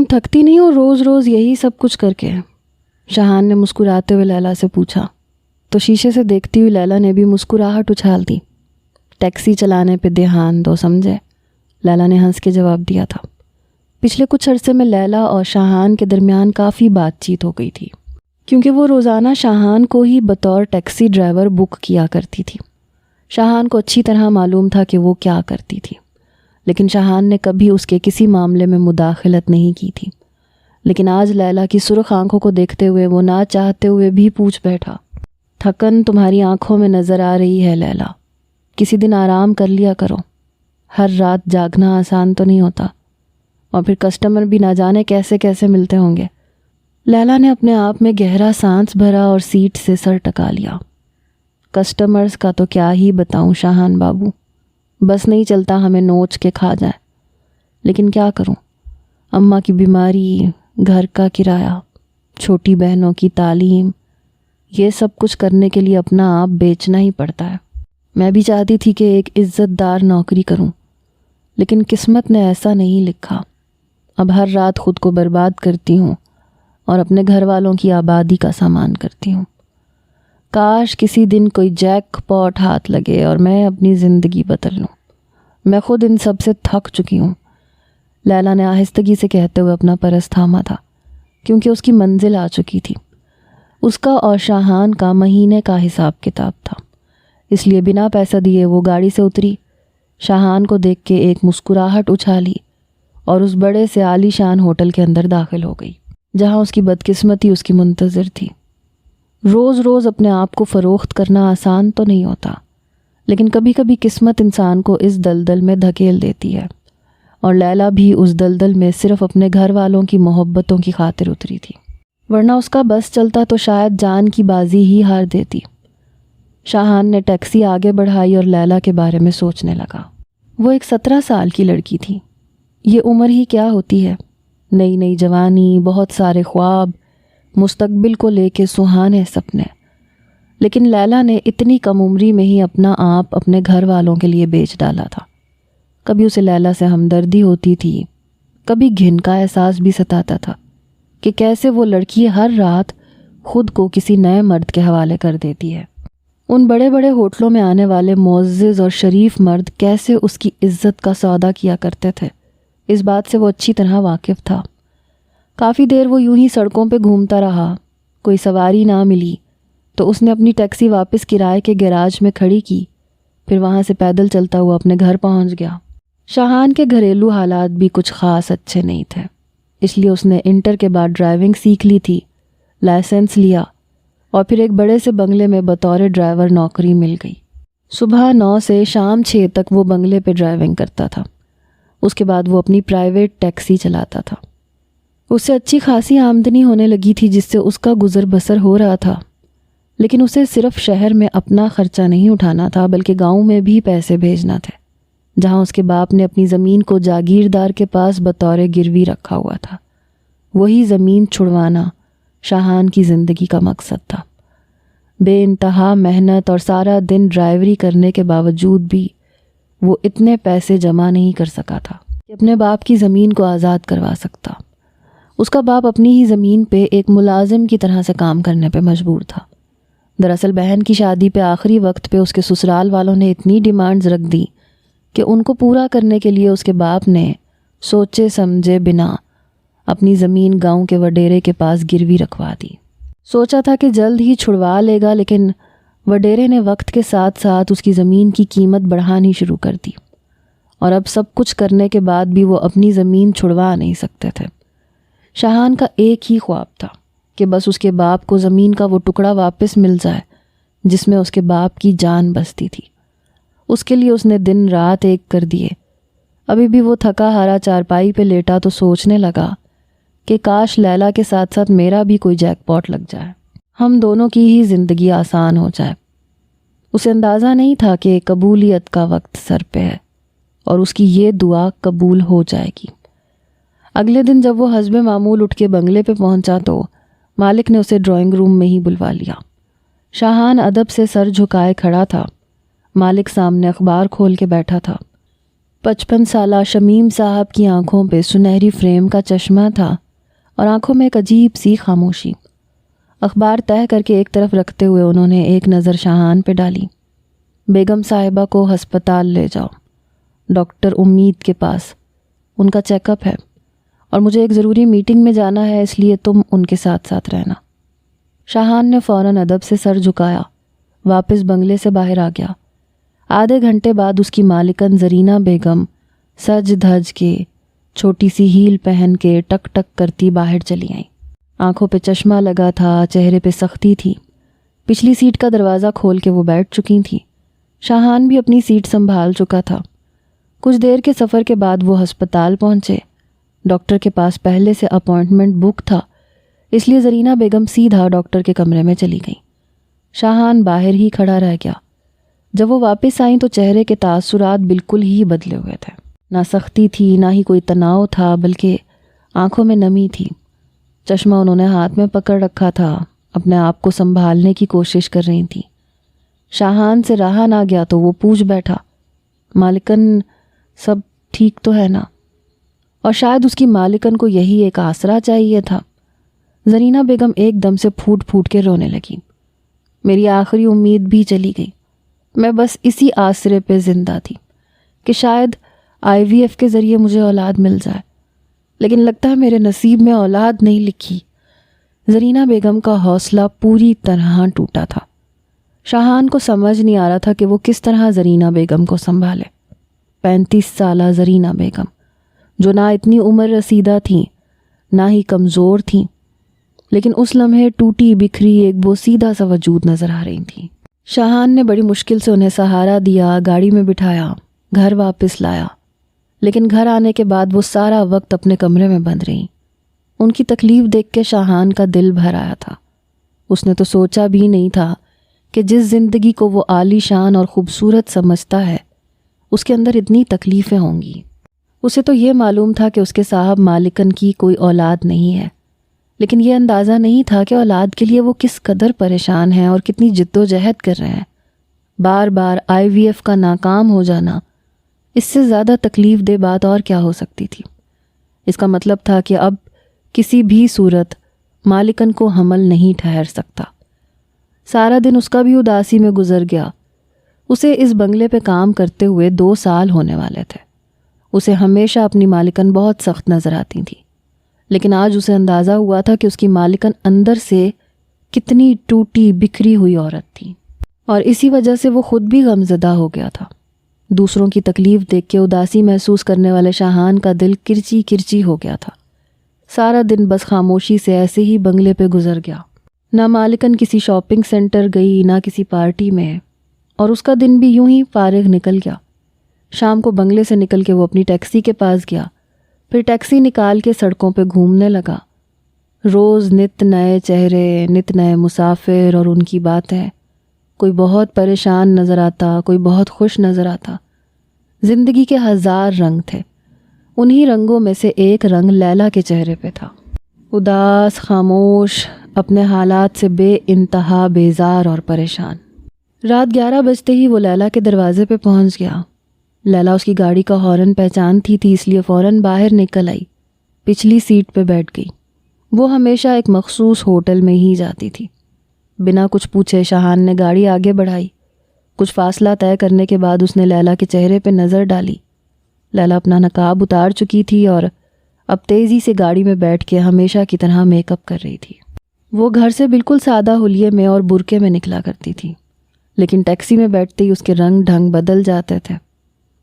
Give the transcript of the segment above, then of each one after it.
تھکتی نہیں ہو روز روز یہی سب کچھ کر کے؟ شاہان نے مسکراتے ہوئے لیلا سے پوچھا تو شیشے سے دیکھتی ہوئی لیلا نے بھی مسکراہٹ اچھال دی۔ ٹیکسی چلانے پہ دھیان دو سمجھے، لیلا نے ہنس کے جواب دیا تھا۔ پچھلے کچھ عرصے میں لیلا اور شاہان کے درمیان کافی بات چیت ہو گئی تھی، کیونکہ وہ روزانہ شاہان کو ہی بطور ٹیکسی ڈرائیور بک کیا کرتی تھی۔ شاہان کو اچھی طرح معلوم تھا کہ وہ کیا کرتی تھی، لیکن شاہان نے کبھی اس کے کسی معاملے میں مداخلت نہیں کی تھی۔ لیکن آج لیلا کی سرخ آنکھوں کو دیکھتے ہوئے وہ نہ چاہتے ہوئے بھی پوچھ بیٹھا، تھکن تمہاری آنکھوں میں نظر آ رہی ہے لیلا، کسی دن آرام کر لیا کرو، ہر رات جاگنا آسان تو نہیں ہوتا، اور پھر کسٹمر بھی نہ جانے کیسے کیسے ملتے ہوں گے۔ لیلا نے اپنے آپ میں گہرا سانس بھرا اور سیٹ سے سر ٹکا لیا۔ کسٹمرز کا تو کیا ہی بتاؤں شاہان بابو، بس نہیں چلتا ہمیں نوچ کے کھا جائے، لیکن کیا کروں، اماں کی بیماری، گھر کا کرایہ، چھوٹی بہنوں کی تعلیم، یہ سب کچھ کرنے کے لیے اپنا آپ بیچنا ہی پڑتا ہے۔ میں بھی چاہتی تھی کہ ایک عزت دار نوکری کروں، لیکن قسمت نے ایسا نہیں لکھا۔ اب ہر رات خود کو برباد کرتی ہوں اور اپنے گھر والوں کی آبادی کا سامان کرتی ہوں۔ کاش کسی دن کوئی جیک پاٹ ہاتھ لگے اور میں اپنی زندگی بدل لوں، میں خود ان سب سے تھک چکی ہوں۔ لیلا نے آہستگی سے کہتے ہوئے اپنا پرس تھاما تھا، کیونکہ اس کی منزل آ چکی تھی۔ اس کا اور شاہان کا مہینے کا حساب کتاب تھا، اس لیے بنا پیسہ دیے وہ گاڑی سے اتری، شاہان کو دیکھ کے ایک مسکراہٹ اچھالی اور اس بڑے سے عالی شان ہوٹل کے اندر داخل ہو گئی، جہاں اس کی بدقسمتی اس کی منتظر تھی۔ روز روز اپنے آپ کو فروخت کرنا آسان تو نہیں ہوتا، لیکن کبھی کبھی قسمت انسان کو اس دلدل میں دھکیل دیتی ہے، اور لیلا بھی اس دلدل میں صرف اپنے گھر والوں کی محبتوں کی خاطر اتری تھی، ورنہ اس کا بس چلتا تو شاید جان کی بازی ہی ہار دیتی۔ شاہان نے ٹیکسی آگے بڑھائی اور لیلا کے بارے میں سوچنے لگا۔ وہ ایک 17 سال کی لڑکی تھی۔ یہ عمر ہی کیا ہوتی ہے، نئی نئی جوانی، بہت سارے خواب، مستقبل کو لے کے سہانے سپنے، لیکن لیلا نے اتنی کم عمری میں ہی اپنا آپ اپنے گھر والوں کے لیے بیچ ڈالا تھا۔ کبھی اسے لیلا سے ہمدردی ہوتی تھی، کبھی گھن کا احساس بھی ستاتا تھا کہ کیسے وہ لڑکی ہر رات خود کو کسی نئے مرد کے حوالے کر دیتی ہے۔ ان بڑے بڑے ہوٹلوں میں آنے والے معزز اور شریف مرد کیسے اس کی عزت کا سودا کیا کرتے تھے، اس بات سے وہ اچھی طرح واقف تھا۔ کافی دیر وہ یوں ہی سڑکوں پہ گھومتا رہا، کوئی سواری نہ ملی تو اس نے اپنی ٹیکسی واپس کرائے کے گیراج میں کھڑی کی، پھر وہاں سے پیدل چلتا ہوا اپنے گھر پہنچ گیا۔ شاہان کے گھریلو حالات بھی کچھ خاص اچھے نہیں تھے، اس لیے اس نے انٹر کے بعد ڈرائیونگ سیکھ لی تھی، لائسنس لیا اور پھر ایک بڑے سے بنگلے میں بطور ڈرائیور نوکری مل گئی۔ صبح 9 سے شام 6 تک وہ بنگلے پہ ڈرائیونگ کرتا تھا، اس کے بعد وہ اپنی پرائیویٹ ٹیکسی چلاتا تھا۔ اس سے اچھی خاصی آمدنی ہونے لگی تھی جس سے اس کا گزر بسر ہو رہا تھا، لیکن اسے صرف شہر میں اپنا خرچہ نہیں اٹھانا تھا بلکہ گاؤں میں بھی پیسے بھیجنا تھے، جہاں اس کے باپ نے اپنی زمین کو جاگیردار کے پاس بطور گروی رکھا ہوا تھا۔ وہی زمین چھڑوانا شاہان کی زندگی کا مقصد تھا۔ بے انتہا محنت اور سارا دن ڈرائیوری کرنے کے باوجود بھی وہ اتنے پیسے جمع نہیں کر سکا تھا کہ اپنے باپ کی زمین کو آزاد کروا سکتا۔ اس کا باپ اپنی ہی زمین پہ ایک ملازم کی طرح سے کام کرنے پہ مجبور تھا۔ دراصل بہن کی شادی پہ آخری وقت پہ اس کے سسرال والوں نے اتنی ڈیمانڈز رکھ دی کہ ان کو پورا کرنے کے لیے اس کے باپ نے سوچے سمجھے بنا اپنی زمین گاؤں کے وڈیرے کے پاس گروی رکھوا دی۔ سوچا تھا کہ جلد ہی چھڑوا لے گا، لیکن وڈیرے نے وقت کے ساتھ ساتھ اس کی زمین کی قیمت بڑھانی شروع کر دی، اور اب سب کچھ کرنے کے بعد بھی وہ اپنی زمین چھڑوا نہیں سکتے تھے۔ شاہان کا ایک ہی خواب تھا کہ بس اس کے باپ کو زمین کا وہ ٹکڑا واپس مل جائے جس میں اس کے باپ کی جان بستی تھی۔ اس کے لیے اس نے دن رات ایک کر دیے۔ ابھی بھی وہ تھکا ہارا چارپائی پہ لیٹا تو سوچنے لگا کہ کاش لیلا کے ساتھ ساتھ میرا بھی کوئی جیک پاٹ لگ جائے، ہم دونوں کی ہی زندگی آسان ہو جائے۔ اسے اندازہ نہیں تھا کہ قبولیت کا وقت سر پہ ہے اور اس کی یہ دعا قبول ہو جائے گی۔ اگلے دن جب وہ حسب معمول اٹھ کے بنگلے پہ پہنچا تو مالک نے اسے ڈرائنگ روم میں ہی بلوا لیا۔ شاہان ادب سے سر جھکائے کھڑا تھا، مالک سامنے اخبار کھول کے بیٹھا تھا۔ 55 سالہ شمیم صاحب کی آنکھوں پہ سنہری فریم کا چشمہ تھا اور آنکھوں میں ایک عجیب سی خاموشی۔ اخبار تہہ کر کے ایک طرف رکھتے ہوئے انہوں نے ایک نظر شاہان پہ ڈالی۔ بیگم صاحبہ کو ہسپتال لے جاؤ، ڈاکٹر امید کے پاس، ان کا چیک اپ ہے، اور مجھے ایک ضروری میٹنگ میں جانا ہے، اس لیے تم ان کے ساتھ ساتھ رہنا۔ شاہان نے فوراً ادب سے سر جھکایا، واپس بنگلے سے باہر آ گیا۔ آدھے گھنٹے بعد اس کی مالکن زرینہ بیگم سج دھج کے چھوٹی سی ہیل پہن کے ٹک ٹک کرتی باہر چلی آئیں۔ آنکھوں پہ چشمہ لگا تھا، چہرے پہ سختی تھی۔ پچھلی سیٹ کا دروازہ کھول کے وہ بیٹھ چکی تھیں۔ شاہان بھی اپنی سیٹ سنبھال چکا تھا۔ کچھ دیر کے سفر کے بعد وہ ہسپتال پہنچے۔ ڈاکٹر کے پاس پہلے سے اپائنٹمنٹ بک تھا، اس لیے زرینہ بیگم سیدھا ڈاکٹر کے کمرے میں چلی گئیں۔ شاہان باہر ہی کھڑا رہ گیا۔ جب وہ واپس آئیں تو چہرے کے تاثرات بالکل ہی بدلے ہوئے تھے۔ نہ سختی تھی، نہ ہی کوئی تناؤ تھا، بلکہ آنکھوں میں نمی تھی۔ چشمہ انہوں نے ہاتھ میں پکڑ رکھا تھا، اپنے آپ کو سنبھالنے کی کوشش کر رہی تھیں۔ شاہان سے رہا نہ گیا تو وہ پوچھ بیٹھا، مالکن سب ٹھیک تو ہے نا؟ اور شاید اس کی مالکن کو یہی ایک آسرا چاہیے تھا۔ زرینہ بیگم ایک دم سے پھوٹ پھوٹ کے رونے لگی۔ میری آخری امید بھی چلی گئی۔ میں بس اسی آسرے پہ زندہ تھی کہ شاید IVF کے ذریعے مجھے اولاد مل جائے، لیکن لگتا ہے میرے نصیب میں اولاد نہیں لکھی۔ زرینہ بیگم کا حوصلہ پوری طرح ٹوٹا تھا۔ شاہان کو سمجھ نہیں آ رہا تھا کہ وہ کس طرح زرینہ بیگم کو سنبھالے۔ 35 سالہ زرینہ بیگم، جو نہ اتنی عمر رسیدہ تھیں نہ ہی کمزور تھیں، لیکن اس لمحے ٹوٹی بکھری ایک بوسیدہ سا وجود نظر آ رہی تھیں۔ شاہان نے بڑی مشکل سے انہیں سہارا دیا، گاڑی میں بٹھایا، گھر واپس لایا، لیکن گھر آنے کے بعد وہ سارا وقت اپنے کمرے میں بند رہیں۔ ان کی تکلیف دیکھ کے شاہان کا دل بھر آیا تھا۔ اس نے تو سوچا بھی نہیں تھا کہ جس زندگی کو وہ عالی شان اور خوبصورت سمجھتا ہے اس کے اندر اتنی تکلیفیں ہوں گی۔ اسے تو یہ معلوم تھا کہ اس کے صاحب مالکن کی کوئی اولاد نہیں ہے، لیکن یہ اندازہ نہیں تھا کہ اولاد کے لیے وہ کس قدر پریشان ہیں اور کتنی جد و جہد کر رہے ہیں۔ بار بار IVF کا ناکام ہو جانا، اس سے زیادہ تکلیف دہ بات اور کیا ہو سکتی تھی؟ اس کا مطلب تھا کہ اب کسی بھی صورت مالکن کو حمل نہیں ٹھہر سکتا۔ سارا دن اس کا بھی اداسی میں گزر گیا۔ اسے اس بنگلے پہ کام کرتے ہوئے 2 سال ہونے والے تھے۔ اسے ہمیشہ اپنی مالکن بہت سخت نظر آتی تھی، لیکن آج اسے اندازہ ہوا تھا کہ اس کی مالکن اندر سے کتنی ٹوٹی بکھری ہوئی عورت تھی، اور اسی وجہ سے وہ خود بھی غمزدہ ہو گیا تھا۔ دوسروں کی تکلیف دیکھ کے اداسی محسوس کرنے والے شاہان کا دل کرچی کرچی ہو گیا تھا۔ سارا دن بس خاموشی سے ایسے ہی بنگلے پہ گزر گیا۔ نہ مالکن کسی شاپنگ سینٹر گئی، نہ کسی پارٹی میں، اور اس کا دن بھی یوں ہی فارغ نکل گیا۔ شام کو بنگلے سے نکل کے وہ اپنی ٹیکسی کے پاس گیا، پھر ٹیکسی نکال کے سڑکوں پہ گھومنے لگا۔ روز نت نئے چہرے، نت نئے مسافر اور ان کی باتیں۔ کوئی بہت پریشان نظر آتا، کوئی بہت خوش نظر آتا۔ زندگی کے 1000 رنگ تھے، انہی رنگوں میں سے ایک رنگ لیلا کے چہرے پہ تھا، اداس، خاموش، اپنے حالات سے بے انتہا بیزار اور پریشان۔ رات 11 بجتے ہی وہ لیلا کے دروازے پہ پہنچ گیا۔ لیلا اس کی گاڑی کا ہارن پہچانتی تھی، اس لیے فوراً باہر نکل آئی، پچھلی سیٹ پہ بیٹھ گئی۔ وہ ہمیشہ ایک مخصوص ہوٹل میں ہی جاتی تھی۔ بنا کچھ پوچھے شاہان نے گاڑی آگے بڑھائی۔ کچھ فاصلہ طے کرنے کے بعد اس نے لیلا کے چہرے پہ نظر ڈالی۔ لیلا اپنا نقاب اتار چکی تھی اور اب تیزی سے گاڑی میں بیٹھ کے ہمیشہ کی طرح میک اپ کر رہی تھی۔ وہ گھر سے بالکل سادہ حلیے میں اور برقعے میں نکلا کرتی تھی، لیکن ٹیکسی میں بیٹھتے ہی اس کے رنگ ڈھنگ بدل جاتے تھے۔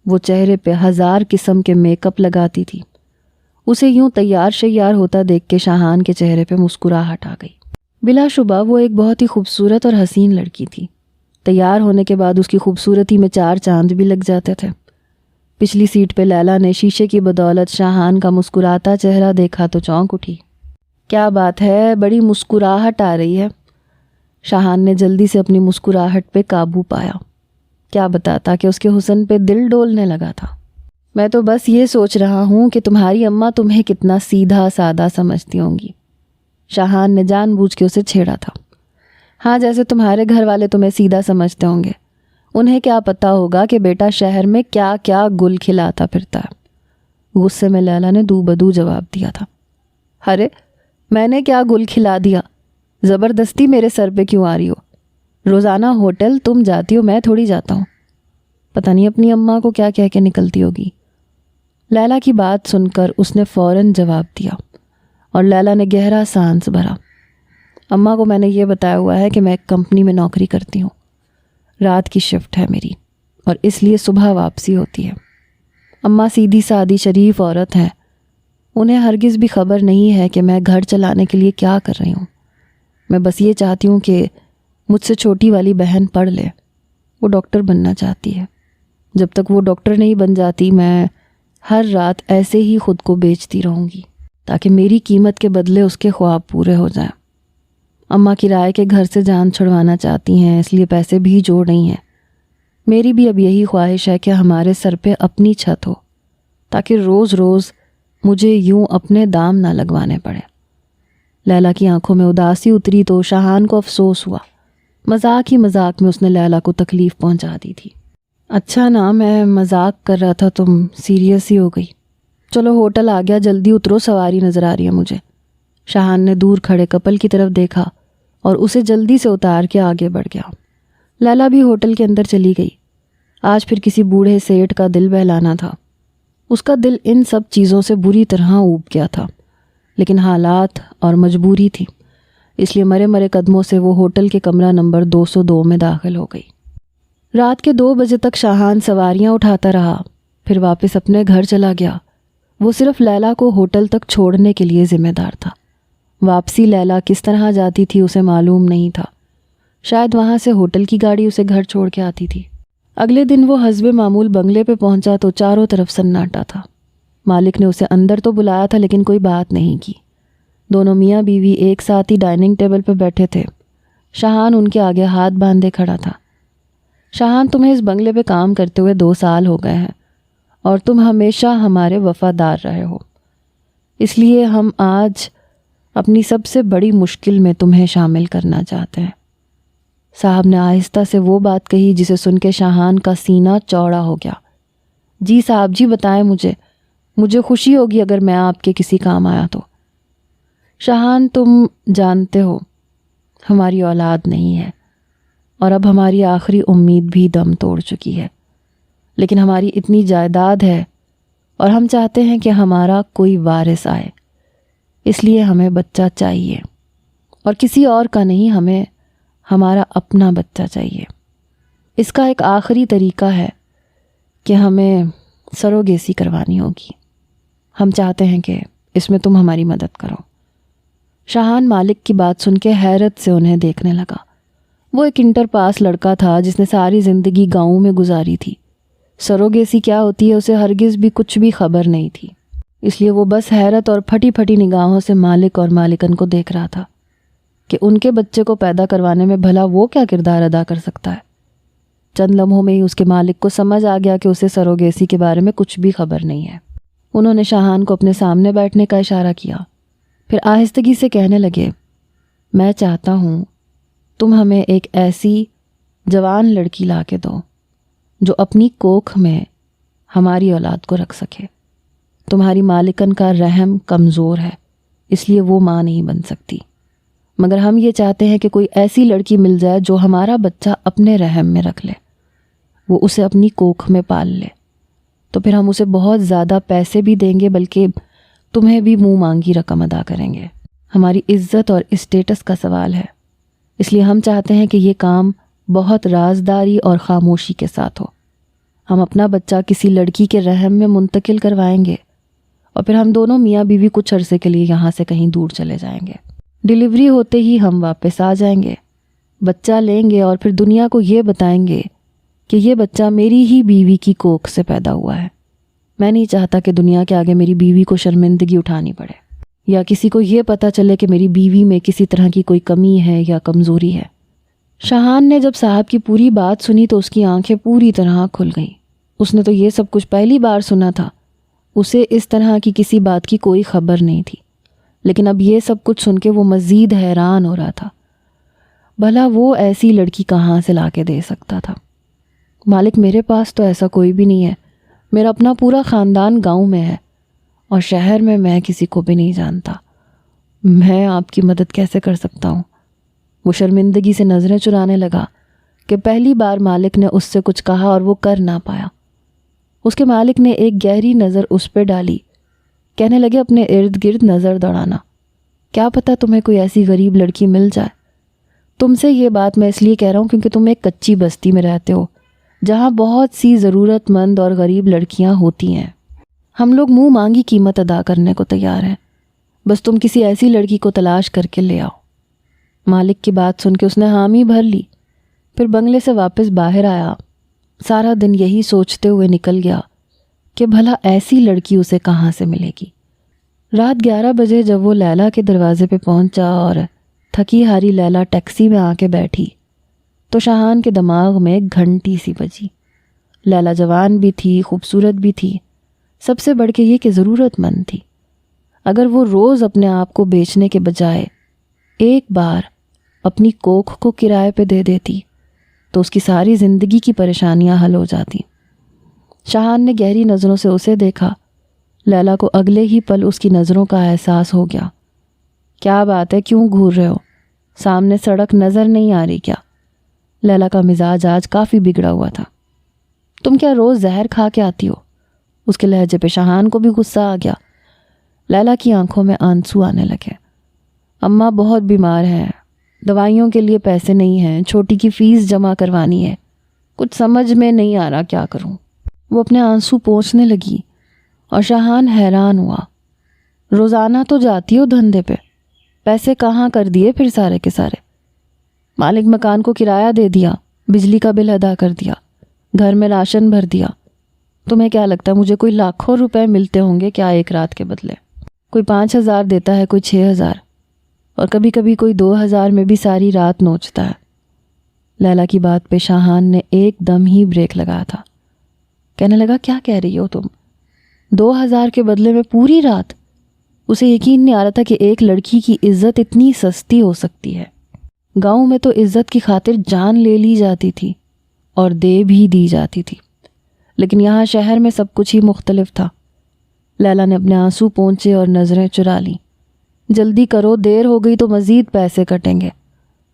وہ چہرے پہ 1000 قسم کے میک اپ لگاتی تھی۔ اسے یوں تیار شیار ہوتا دیکھ کے شاہان کے چہرے پہ مسکراہٹ آ گئی۔ بلا شبہ وہ ایک بہت ہی خوبصورت اور حسین لڑکی تھی۔ تیار ہونے کے بعد اس کی خوبصورتی میں 4 چاند بھی لگ جاتے تھے۔ پچھلی سیٹ پہ لیلا نے شیشے کی بدولت شاہان کا مسکراتا چہرہ دیکھا تو چونک اٹھی۔ کیا بات ہے، بڑی مسکراہٹ آ رہی ہے۔ شاہان نے جلدی سے اپنی مسکراہٹ پہ قابو پایا۔ کیا بتاتا کہ اس کے حسن پہ دل ڈولنے لگا تھا۔ میں تو بس یہ سوچ رہا ہوں کہ تمہاری اماں تمہیں کتنا سیدھا سادہ سمجھتی ہوں گی۔ شاہان نے جان بوجھ کے اسے چھیڑا تھا۔ ہاں، جیسے تمہارے گھر والے تمہیں سیدھا سمجھتے ہوں گے، انہیں کیا پتہ ہوگا کہ بیٹا شہر میں کیا کیا گل کھلاتا پھرتا ہے۔ غصے میں لیلا نے دو بدو جواب دیا تھا، ارے میں نے کیا گل کھلا دیا؟ زبردستی میرے سر پہ کیوں آ رہی ہو؟ روزانہ ہوٹل تم جاتی ہو، میں تھوڑی جاتا ہوں۔ پتہ نہیں اپنی اماں کو کیا کہہ کے نکلتی ہوگی۔ لیلا کی بات سن کر اس نے فوراً جواب دیا اور لیلا نے گہرا سانس بھرا۔ اماں کو میں نے یہ بتایا ہوا ہے کہ میں ایک کمپنی میں نوکری کرتی ہوں، رات کی شفٹ ہے میری، اور اس لیے صبح واپسی ہوتی ہے۔ اماں سیدھی سادی شریف عورت ہیں، انہیں ہرگز بھی خبر نہیں ہے کہ میں گھر چلانے کے لیے کیا کر رہی ہوں۔ میں بس یہ چاہتی ہوں کہ مجھ سے چھوٹی والی بہن پڑھ لے، وہ ڈاکٹر بننا چاہتی ہے۔ جب تک وہ ڈاکٹر نہیں بن جاتی میں ہر رات ایسے ہی خود کو بیچتی رہوں گی تاکہ میری قیمت کے بدلے اس کے خواب پورے ہو جائیں۔ اماں کرائے کے گھر سے جان چھڑوانا چاہتی ہیں، اس لیے پیسے بھی جوڑ رہی ہیں۔ میری بھی اب یہی خواہش ہے کہ ہمارے سر پہ اپنی چھت ہو تاکہ روز روز مجھے یوں اپنے دام نہ لگوانے پڑے۔ لیلا کی آنکھوں میں اداسی اتری تو شاہان کو افسوس ہوا۔ مذاق ہی مذاق میں اس نے لیلا کو تکلیف پہنچا دی تھی۔ اچھا نا، میں مذاق کر رہا تھا، تم سیریس ہی ہو گئی۔ چلو ہوٹل آ گیا، جلدی اترو، سواری نظر آ رہی ہے مجھے۔ شاہان نے دور کھڑے کپل کی طرف دیکھا اور اسے جلدی سے اتار کے آگے بڑھ گیا۔ لیلا بھی ہوٹل کے اندر چلی گئی۔ آج پھر کسی بوڑھے سیٹ کا دل بہلانا تھا۔ اس کا دل ان سب چیزوں سے بری طرح اوب گیا تھا، لیکن حالات اور مجبوری تھی، اس لیے مرے مرے قدموں سے وہ ہوٹل کے کمرہ نمبر 202 میں داخل ہو گئی۔ رات کے 2 بجے تک شاہان سواریاں اٹھاتا رہا، پھر واپس اپنے گھر چلا گیا۔ وہ صرف لیلا کو ہوٹل تک چھوڑنے کے لیے ذمہ دار تھا۔ واپسی لیلا کس طرح جاتی تھی اسے معلوم نہیں تھا، شاید وہاں سے ہوٹل کی گاڑی اسے گھر چھوڑ کے آتی تھی۔ اگلے دن وہ حسب معمول بنگلے پہ پہنچا تو چاروں طرف سناٹا تھا۔ مالک نے اسے اندر تو بلایا تھا لیکن کوئی بات نہیں کی۔ دونوں میاں بیوی ایک ساتھ ہی ڈائننگ ٹیبل پہ بیٹھے تھے۔ شاہان ان کے آگے ہاتھ باندھے کھڑا تھا۔ شاہان، تمہیں اس بنگلے پہ کام کرتے ہوئے 2 سال ہو گئے ہیں اور تم ہمیشہ ہمارے وفادار رہے ہو، اس لیے ہم آج اپنی سب سے بڑی مشکل میں تمہیں شامل کرنا چاہتے ہیں۔ صاحب نے آہستہ سے وہ بات کہی جسے سن کے شاہان کا سینہ چوڑا ہو گیا۔ جی صاحب جی، بتائیں، مجھے خوشی ہوگی اگر میں آپ کے کسی کام آیا تو۔ شاہان، تم جانتے ہو ہماری اولاد نہیں ہے اور اب ہماری آخری امید بھی دم توڑ چکی ہے، لیکن ہماری اتنی جائیداد ہے اور ہم چاہتے ہیں کہ ہمارا کوئی وارث آئے، اس لیے ہمیں بچہ چاہیے، اور کسی اور کا نہیں، ہمیں ہمارا اپنا بچہ چاہیے۔ اس کا ایک آخری طریقہ ہے کہ ہمیں سروگیسی کروانی ہوگی۔ ہم چاہتے ہیں کہ اس میں تم ہماری مدد کرو۔ شاہان مالک کی بات سن کے حیرت سے انہیں دیکھنے لگا۔ وہ ایک انٹر پاس لڑکا تھا جس نے ساری زندگی گاؤں میں گزاری تھی۔ سروگیسی کیا ہوتی ہے اسے ہرگز بھی کچھ بھی خبر نہیں تھی، اس لیے وہ بس حیرت اور پھٹی پھٹی نگاہوں سے مالک اور مالکن کو دیکھ رہا تھا کہ ان کے بچے کو پیدا کروانے میں بھلا وہ کیا کردار ادا کر سکتا ہے۔ چند لمحوں میں ہی اس کے مالک کو سمجھ آ گیا کہ اسے سروگیسی کے بارے میں کچھ بھی خبر نہیں ہے۔ انہوں نے شاہان کو اپنے سامنے بیٹھنے کا اشارہ کیا، پھر آہستگی سے کہنے لگے، میں چاہتا ہوں تم ہمیں ایک ایسی جوان لڑکی لا کے دو جو اپنی کوکھ میں ہماری اولاد کو رکھ سکے۔ تمہاری مالکن کا رحم کمزور ہے، اس لیے وہ ماں نہیں بن سکتی، مگر ہم یہ چاہتے ہیں کہ کوئی ایسی لڑکی مل جائے جو ہمارا بچہ اپنے رحم میں رکھ لے، وہ اسے اپنی کوکھ میں پال لے، تو پھر ہم اسے بہت زیادہ پیسے بھی دیں گے، بلکہ تمہیں بھی منہ مانگی رقم ادا کریں گے۔ ہماری عزت اور اسٹیٹس کا سوال ہے، اس لیے ہم چاہتے ہیں کہ یہ کام بہت رازداری اور خاموشی کے ساتھ ہو۔ ہم اپنا بچہ کسی لڑکی کے رحم میں منتقل کروائیں گے اور پھر ہم دونوں میاں بیوی کچھ عرصے کے لیے یہاں سے کہیں دور چلے جائیں گے۔ ڈیلیوری ہوتے ہی ہم واپس آ جائیں گے، بچہ لیں گے اور پھر دنیا کو یہ بتائیں گے کہ یہ بچہ میری ہی بیوی کی کوکھ سے پیدا ہوا ہے۔ میں نہیں چاہتا کہ دنیا کے آگے میری بیوی کو شرمندگی اٹھانی پڑے یا کسی کو یہ پتہ چلے کہ میری بیوی میں کسی طرح کی کوئی کمی ہے یا کمزوری ہے۔ شاہان نے جب صاحب کی پوری بات سنی تو اس کی آنکھیں پوری طرح کھل گئیں۔ اس نے تو یہ سب کچھ پہلی بار سنا تھا، اسے اس طرح کی کسی بات کی کوئی خبر نہیں تھی، لیکن اب یہ سب کچھ سن کے وہ مزید حیران ہو رہا تھا۔ بھلا وہ ایسی لڑکی کہاں سے لا کے دے سکتا تھا؟ مالک میرے پاس تو ایسا کوئی بھی نہیں ہے، میرا اپنا پورا خاندان گاؤں میں ہے اور شہر میں میں کسی کو بھی نہیں جانتا، میں آپ کی مدد کیسے کر سکتا ہوں؟ وہ شرمندگی سے نظریں چرانے لگا کہ پہلی بار مالک نے اس سے کچھ کہا اور وہ کر نہ پایا۔ اس کے مالک نے ایک گہری نظر اس پہ ڈالی، کہنے لگے اپنے ارد گرد نظر دوڑانا، کیا پتہ تمہیں کوئی ایسی غریب لڑکی مل جائے۔ تم سے یہ بات میں اس لیے کہہ رہا ہوں کیونکہ تم ایک کچی بستی میں رہتے ہو جہاں بہت سی ضرورت مند اور غریب لڑکیاں ہوتی ہیں۔ ہم لوگ منہ مانگی قیمت ادا کرنے کو تیار ہیں، بس تم کسی ایسی لڑکی کو تلاش کر کے لے آؤ۔ مالک کی بات سن کے اس نے حامی بھر لی، پھر بنگلے سے واپس باہر آیا۔ سارا دن یہی سوچتے ہوئے نکل گیا کہ بھلا ایسی لڑکی اسے کہاں سے ملے گی۔ رات 11 بجے جب وہ لیلا کے دروازے پہ پہنچا اور تھکی ہاری لیلا ٹیکسی میں آ کے بیٹھی تو شاہان کے دماغ میں ایک گھنٹی سی بجی۔ لیلا جوان بھی تھی، خوبصورت بھی تھی، سب سے بڑھ کے یہ کہ ضرورت مند تھی۔ اگر وہ روز اپنے آپ کو بیچنے کے بجائے ایک بار اپنی کوکھ کو کرائے پہ دے دیتی تو اس کی ساری زندگی کی پریشانیاں حل ہو جاتی۔ شاہان نے گہری نظروں سے اسے دیکھا۔ لیلا کو اگلے ہی پل اس کی نظروں کا احساس ہو گیا۔ کیا بات ہے، کیوں گھور رہے ہو؟ سامنے سڑک نظر نہیں آ رہی کیا؟ لیلا کا مزاج آج کافی بگڑا ہوا تھا۔ تم کیا روز زہر کھا کے آتی ہو؟ اس کے لہجے پہ شاہان کو بھی غصہ آ گیا۔ لیلا کی آنکھوں میں آنسو آنے لگے۔ اماں بہت بیمار ہیں، دوائیوں کے لیے پیسے نہیں ہیں، چھوٹی کی فیس جمع کروانی ہے، کچھ سمجھ میں نہیں آ رہا کیا کروں۔ وہ اپنے آنسو پونچھنے لگی اور شاہان حیران ہوا۔ روزانہ تو جاتی ہو دھندے پہ، پیسے کہاں کر دیے پھر سارے کے سارے؟ مالک مکان کو کرایہ دے دیا، بجلی کا بل ادا کر دیا، گھر میں راشن بھر دیا۔ تمہیں کیا لگتا ہے مجھے کوئی لاکھوں روپے ملتے ہوں گے کیا ایک رات کے بدلے؟ کوئی 5,000 دیتا ہے، کوئی 6,000 اور کبھی کبھی کوئی 2,000 میں بھی ساری رات نوچتا ہے۔ لیلا کی بات پہ شاہان نے ایک دم ہی بریک لگایا تھا۔ کہنے لگا کیا کہہ رہی ہو تم؟ 2,000 کے بدلے میں پوری رات؟ اسے یقین نہیں آ رہا تھا کہ ایک لڑکی کی عزت اتنی سستی ہو سکتی ہے۔ گاؤں میں تو عزت کی خاطر جان لے لی جاتی تھی اور دے بھی دی جاتی تھی، لیکن یہاں شہر میں سب کچھ ہی مختلف تھا۔ لیلا نے اپنے آنسو پونچھے اور نظریں چرا لیں۔ جلدی کرو، دیر ہو گئی تو مزید پیسے کٹیں گے،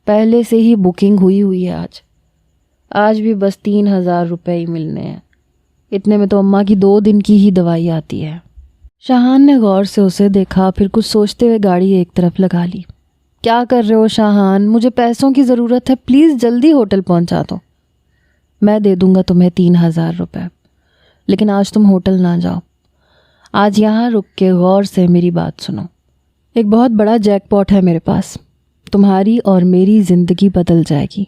پہلے سے ہی بکنگ ہوئی ہے۔ آج بھی بس 3,000 روپے ہی ملنے ہیں، اتنے میں تو اماں کی 2 دن کی ہی دوائی آتی ہے۔ شاہان نے غور سے اسے دیکھا، پھر کچھ سوچتے ہوئے گاڑی ایک طرف لگا لی۔ کیا کر رہے ہو شاہان؟ مجھے پیسوں کی ضرورت ہے، پلیز جلدی ہوٹل پہنچا دو۔ میں دے دوں گا تمہیں 3,000 روپے، لیکن آج تم ہوٹل نہ جاؤ، آج یہاں رک کے غور سے میری بات سنو۔ ایک بہت بڑا جیک پاٹ ہے میرے پاس، تمہاری اور میری زندگی بدل جائے گی۔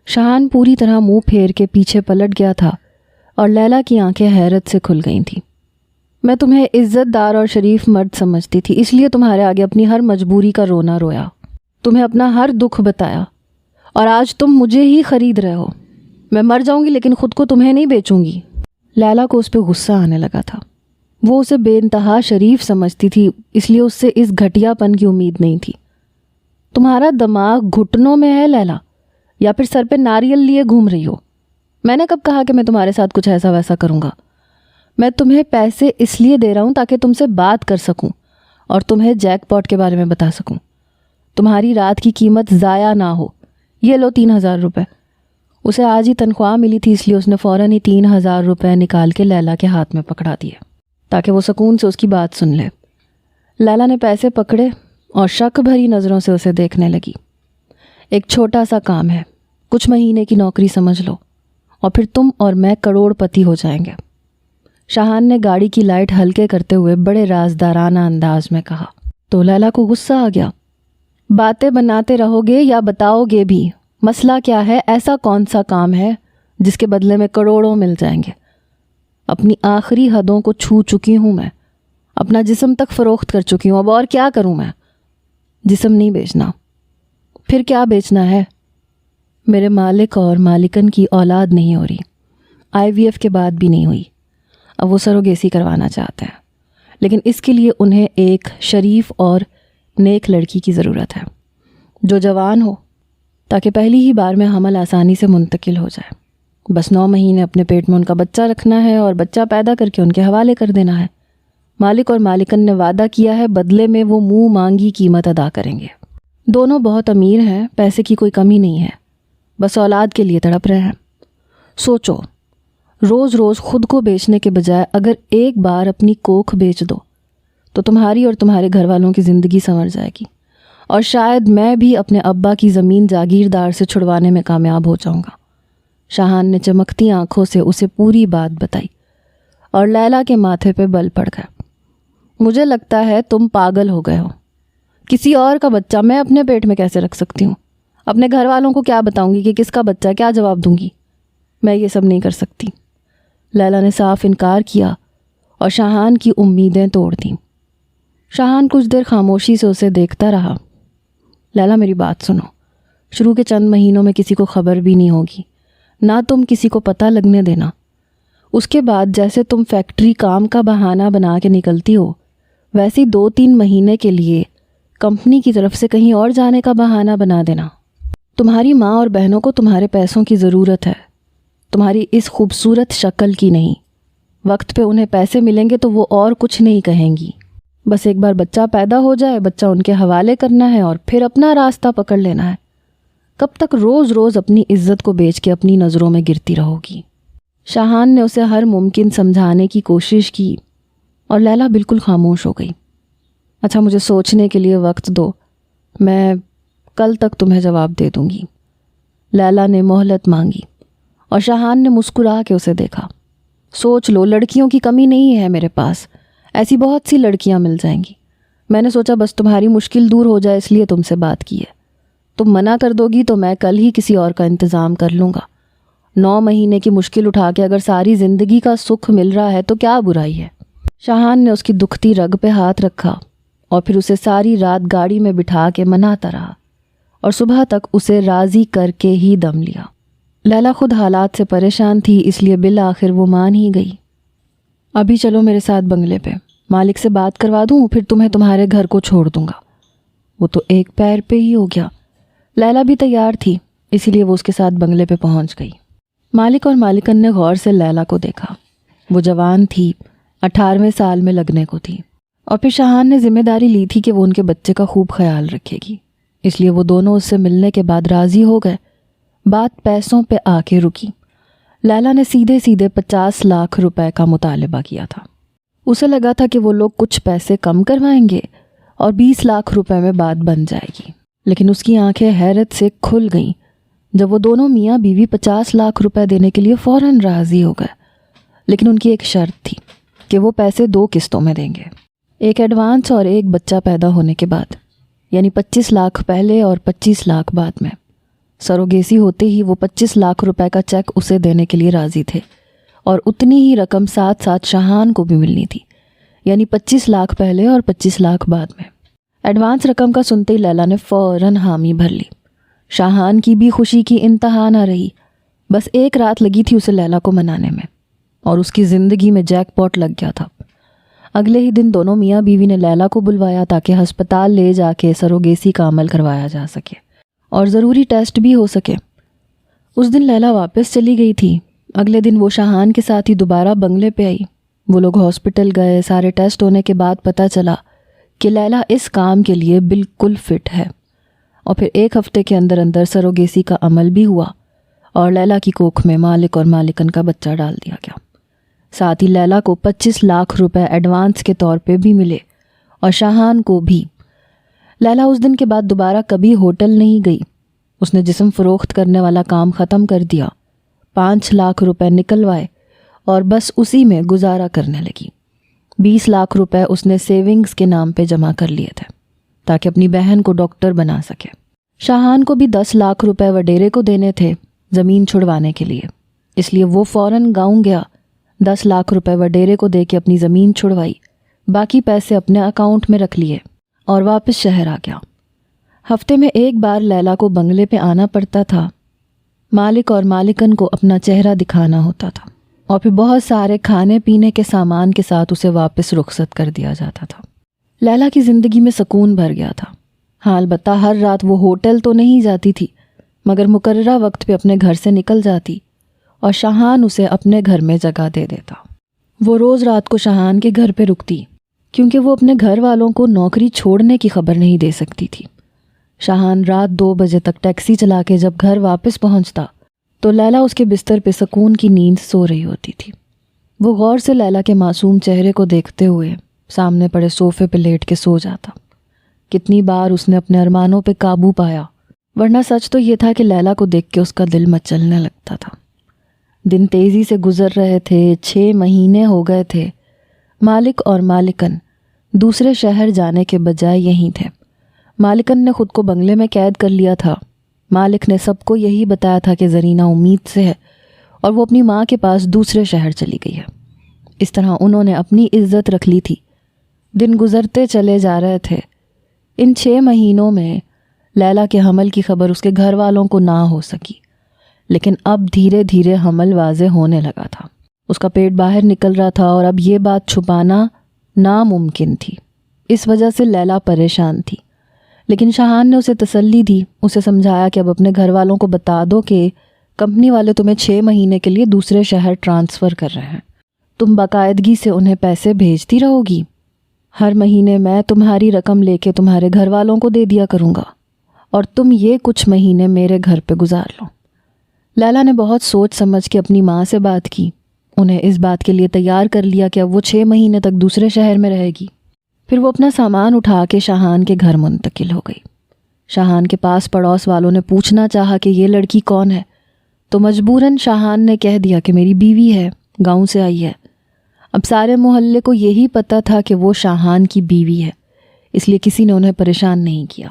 شاہان پوری طرح منہ پھیر کے پیچھے پلٹ گیا تھا اور لیلا کی آنکھیں حیرت سے کھل گئی تھیں۔ میں تمہیں عزت دار اور شریف مرد سمجھتی تھی، اس لیے تمہارے آگے اپنی ہر مجبوری کا رونا رویا، تمہیں اپنا ہر دکھ بتایا، اور آج تم مجھے ہی خرید رہے ہو۔ میں مر جاؤں گی لیکن خود کو تمہیں نہیں بیچوں گی۔ لیلا کو اس پہ غصہ آنے لگا تھا۔ وہ اسے بے انتہا شریف سمجھتی تھی، اس لیے اس سے اس گھٹیا پن کی امید نہیں تھی۔ تمہارا دماغ گھٹنوں میں ہے لیلا، یا پھر سر پہ ناریل لیے گھوم رہی ہو؟ میں نے کب کہا کہ میں تمہارے ساتھ کچھ ایسا ویسا کروں گا؟ میں تمہیں پیسے اس لیے دے رہا ہوں تاکہ تم سے بات کر سکوں اور تمہیں جیک پاٹ کے بارے میں بتا سکوں۔ تمہاری رات کی قیمت ضائع نہ ہو۔ یہ لو 3,000 روپے۔ اسے آج ہی تنخواہ ملی تھی، اس لیے اس نے فوراً ہی 3,000 روپے نکال کے لیلا کے ہاتھ میں پکڑا دیے تاکہ وہ سکون سے اس کی بات سن لے۔ لیلا نے پیسے پکڑے اور شک بھری نظروں سے اسے دیکھنے لگی۔ ایک چھوٹا سا کام ہے، کچھ مہینے کی نوکری سمجھ لو، اور پھر تم اور میں کروڑ پتی ہو جائیں گے۔ شاہان نے گاڑی کی لائٹ ہلکے کرتے ہوئے بڑے رازدارانہ انداز میں کہا۔ تو لیلا کو غصہ آ گیا۔ باتیں بناتے رہو گے یا بتاؤ گے بھی؟ مسئلہ کیا ہے؟ ایسا کون سا کام ہے جس کے بدلے میں کروڑوں مل جائیں گے؟ اپنی آخری حدوں کو چھو چکی ہوں میں، اپنا جسم تک فروخت کر چکی ہوں، اب اور کیا کروں میں؟ جسم نہیں بیچنا، پھر کیا بیچنا ہے؟ میرے مالک اور مالکن کی اولاد نہیں ہو رہی، IVF کے بعد بھی نہیں ہوئی، اب وہ سروگیسی کروانا چاہتے ہیں، لیکن اس کے لیے انہیں ایک شریف اور نیک لڑکی کی ضرورت ہے جو جوان ہو تاکہ پہلی ہی بار میں حمل آسانی سے منتقل ہو جائے۔ بس 9 مہینے اپنے پیٹ میں ان کا بچہ رکھنا ہے اور بچہ پیدا کر کے ان کے حوالے کر دینا ہے۔ مالک اور مالکن نے وعدہ کیا ہے بدلے میں وہ منہ مانگی قیمت ادا کریں گے۔ دونوں بہت امیر ہیں، پیسے کی کوئی کمی نہیں ہے، بس اولاد کے لیے تڑپ رہے ہیں۔ سوچو، روز روز خود کو بیچنے کے بجائے اگر ایک بار اپنی کوکھ بیچ دو تو تمہاری اور تمہارے گھر والوں کی زندگی سنور جائے گی، اور شاید میں بھی اپنے ابا کی زمین جاگیردار سے چھڑوانے میں کامیاب ہو جاؤں گا۔ شاہان نے چمکتی آنکھوں سے اسے پوری بات بتائی اور لیلا کے ماتھے پہ بل پڑ گیا۔ مجھے لگتا ہے تم پاگل ہو گئے ہو، کسی اور کا بچہ میں اپنے پیٹ میں کیسے رکھ سکتی ہوں؟ اپنے گھر والوں کو کیا بتاؤں گی کہ کس کا بچہ، کیا جواب دوں گی؟ میں یہ سب نہیں کر سکتی۔ لیلا نے صاف انکار کیا اور شاہان کی امیدیں توڑ دیں۔ شاہان کچھ دیر خاموشی سے اسے دیکھتا رہا۔ لیلا میری بات سنو، شروع کے چند مہینوں میں کسی کو خبر بھی نہیں ہوگی، نہ تم کسی کو پتہ لگنے دینا۔ اس کے بعد جیسے تم فیکٹری کام کا بہانہ بنا کے نکلتی ہو، ویسے 2-3 مہینے کے لیے کمپنی کی طرف سے کہیں اور جانے کا بہانہ بنا دینا۔ تمہاری ماں اور بہنوں کو تمہارے پیسوں کی ضرورت ہے، تمہاری اس خوبصورت شکل کی نہیں۔ وقت پہ انہیں پیسے ملیں گے تو وہ اور کچھ نہیں کہیں گی۔ بس ایک بار بچہ پیدا ہو جائے، بچہ ان کے حوالے کرنا ہے اور پھر اپنا راستہ پکڑ لینا ہے۔ کب تک روز روز اپنی عزت کو بیچ کے اپنی نظروں میں گرتی رہو گی؟ شاہان نے اسے ہر ممکن سمجھانے کی کوشش کی اور لیلا بالکل خاموش ہو گئی۔ اچھا، مجھے سوچنے کے لیے وقت دو، میں کل تک تمہیں جواب دے دوں گی۔ لیلا نے مہلت مانگی اور شاہان نے مسکرا کے اسے دیکھا۔ سوچ لو، لڑکیوں کی کمی نہیں ہے میرے پاس، ایسی بہت سی لڑکیاں مل جائیں گی۔ میں نے سوچا بس تمہاری مشکل دور ہو جائے، اس لیے تم سے بات کی ہے۔ تم منع کر دو گی تو میں کل ہی کسی اور کا انتظام کر لوں گا۔ 9 مہینے کی مشکل اٹھا کے اگر ساری زندگی کا سکھ مل رہا ہے تو کیا برائی ہے؟ شاہان نے اس کی دکھتی رگ پہ ہاتھ رکھا اور پھر اسے ساری رات گاڑی میں بٹھا کے مناتا رہا اور صبح تک اسے راضی کر کے ہی دم لیا۔ لیلا خود حالات سے پریشان تھی، اس لیے بالآخر وہ مان ہی گئی۔ ابھی چلو میرے ساتھ بنگلے پہ، مالک سے بات کروا دوں، پھر تمہیں تمہارے گھر کو چھوڑ دوں گا۔ وہ تو ایک پیر پہ ہی ہو گیا۔ لیلا بھی تیار تھی، اسی لیے وہ اس کے ساتھ بنگلے پہ پہنچ گئی۔ مالک اور مالکن نے غور سے لیلا کو دیکھا۔ وہ جوان تھی، 18ویں سال میں لگنے کو تھی، اور پھر شاہان نے ذمہ داری لی تھی کہ وہ ان کے بچے کا خوب خیال رکھے گی، اس لیے وہ دونوں اس سے ملنے کے بعد راضی ہو گئے۔ بات پیسوں پہ آ کے رکی۔ لیلا نے سیدھے سیدھے 50 لاکھ روپے کا مطالبہ کیا تھا۔ اسے لگا تھا کہ وہ لوگ کچھ پیسے کم کروائیں گے اور 20 لاکھ روپے میں بات بن جائے گی، لیکن اس کی آنکھیں حیرت سے کھل گئیں جب وہ دونوں میاں بیوی 50 لاکھ روپے دینے کے لیے فوراً راضی ہو گئے۔ لیکن ان کی ایک شرط تھی کہ وہ پیسے 2 قسطوں میں دیں گے، ایک ایڈوانس اور ایک بچہ پیدا ہونے کے بعد، یعنی 25 لاکھ پہلے اور 25 لاکھ بعد میں۔ سروگیسی ہوتے ہی وہ 25 لاکھ روپے کا چیک اسے دینے کے لیے راضی تھے، اور اتنی ہی رقم ساتھ ساتھ شاہان کو بھی ملنی تھی، یعنی 25 لاکھ پہلے اور 25 لاکھ بعد میں۔ ایڈوانس رقم کا سنتے ہی لیلا نے فوراً حامی بھر لی۔ شاہان کی بھی خوشی کی انتہا نہ رہی۔ بس ایک رات لگی تھی اسے لیلا کو منانے میں، اور اس کی زندگی میں جیک پاٹ لگ گیا تھا۔ اگلے ہی دن دونوں میاں بیوی نے لیلا کو بلوایا تاکہ ہسپتال لے جا کے سروگیسی کا عمل کروایا جا سکے اور ضروری ٹیسٹ بھی ہو سکے۔ اس دن لیلا واپس چلی گئی تھی۔ اگلے دن وہ شاہان کے ساتھ ہی دوبارہ بنگلے پہ آئی۔ وہ لوگ ہاسپٹل گئے، سارے ٹیسٹ ہونے کے بعد پتہ چلا کہ لیلا اس کام کے لیے بالکل فٹ ہے، اور پھر 1 ہفتے کے اندر اندر سروگیسی کا عمل بھی ہوا اور لیلا کی کوکھ میں مالک اور مالکن کا بچہ ڈال دیا گیا۔ ساتھ ہی لیلا کو 25 لاکھ روپے ایڈوانس کے طور پہ بھی ملے اور شاہان کو بھی۔ لیلا اس دن کے بعد دوبارہ کبھی ہوٹل نہیں گئی۔ اس نے جسم فروخت کرنے والا کام ختم کر دیا، 5 لاکھ روپے نکلوائے اور بس اسی میں گزارا کرنے لگی۔ 20 لاکھ روپے اس نے سیونگز کے نام پہ جمع کر لیے تھے تاکہ اپنی بہن کو ڈاکٹر بنا سکے۔ شاہان کو بھی 10 لاکھ روپے وڈیرے کو دینے تھے زمین چھڑوانے کے لیے، اس لیے وہ فوراً گاؤں گیا، 10 لاکھ روپے وڈیرے کو دے کے اپنی زمین چھڑوائی، باقی پیسے اپنے اکاؤنٹ میں رکھ لیے اور واپس شہر آ گیا۔ ہفتے میں ایک بار لیلا کو بنگلے پہ آنا پڑتا تھا۔ مالک اور مالکن کو اپنا چہرہ دکھانا ہوتا تھا اور پھر بہت سارے کھانے پینے کے سامان کے ساتھ اسے واپس رخصت کر دیا جاتا تھا۔ لیلا کی زندگی میں سکون بھر گیا تھا۔ ہاں البتہ ہر رات وہ ہوٹل تو نہیں جاتی تھی، مگر مقررہ وقت پہ اپنے گھر سے نکل جاتی اور شاہان اسے اپنے گھر میں جگہ دے دیتا۔ وہ روز رات کو شاہان کے گھر پہ رکتی کیونکہ وہ اپنے گھر والوں کو نوکری چھوڑنے کی خبر نہیں دے سکتی تھی۔ شاہان رات 2 بجے تک ٹیکسی چلا کے جب گھر واپس پہنچتا تو لیلا اس کے بستر پہ سکون کی نیند سو رہی ہوتی تھی۔ وہ غور سے لیلا کے معصوم چہرے کو دیکھتے ہوئے سامنے پڑے صوفے پہ لیٹ کے سو جاتا۔ کتنی بار اس نے اپنے ارمانوں پہ قابو پایا، ورنہ سچ تو یہ تھا کہ لیلا کو دیکھ کے اس کا دل مچلنے لگتا تھا۔ دن تیزی سے گزر رہے تھے، 6 مہینے ہو گئے تھے۔ مالک اور مالکن دوسرے شہر جانے کے بجائے یہیں تھے۔ مالکن نے خود کو بنگلے میں قید کر لیا تھا۔ مالک نے سب کو یہی بتایا تھا کہ زرینہ امید سے ہے اور وہ اپنی ماں کے پاس دوسرے شہر چلی گئی ہے۔ اس طرح انہوں نے اپنی عزت رکھ لی تھی۔ دن گزرتے چلے جا رہے تھے۔ ان 6 مہینوں میں لیلا کے حمل کی خبر اس کے گھر والوں کو نہ ہو سکی، لیکن اب دھیرے دھیرے حمل واضح ہونے لگا تھا۔ اس کا پیٹ باہر نکل رہا تھا اور اب یہ بات چھپانا ناممکن تھی۔ اس وجہ سے لیلا پریشان تھی، لیکن شاہان نے اسے تسلی دی، اسے سمجھایا کہ اب اپنے گھر والوں کو بتا دو کہ کمپنی والے تمہیں 6 مہینے کے لیے دوسرے شہر ٹرانسفر کر رہے ہیں۔ تم باقاعدگی سے انہیں پیسے بھیجتی رہو گی۔ ہر مہینے میں تمہاری رقم لے کے تمہارے گھر والوں کو دے دیا کروں گا اور تم یہ کچھ مہینے میرے گھر پہ گزار لو۔ لیلا نے بہت سوچ سمجھ کے اپنی ماں سے بات کی، انہیں اس بات کے لیے تیار کر لیا کہ اب وہ 6 مہینے تک دوسرے شہر میں رہے گی۔ پھر وہ اپنا سامان اٹھا کے شاہان کے گھر منتقل ہو گئی۔ شاہان کے پاس پڑوس والوں نے پوچھنا چاہا کہ یہ لڑکی کون ہے تو مجبوراً شاہان نے کہہ دیا کہ میری بیوی ہے، گاؤں سے آئی ہے۔ اب سارے محلے کو یہی پتہ تھا کہ وہ شاہان کی بیوی ہے، اس لیے کسی نے انہیں پریشان نہیں کیا۔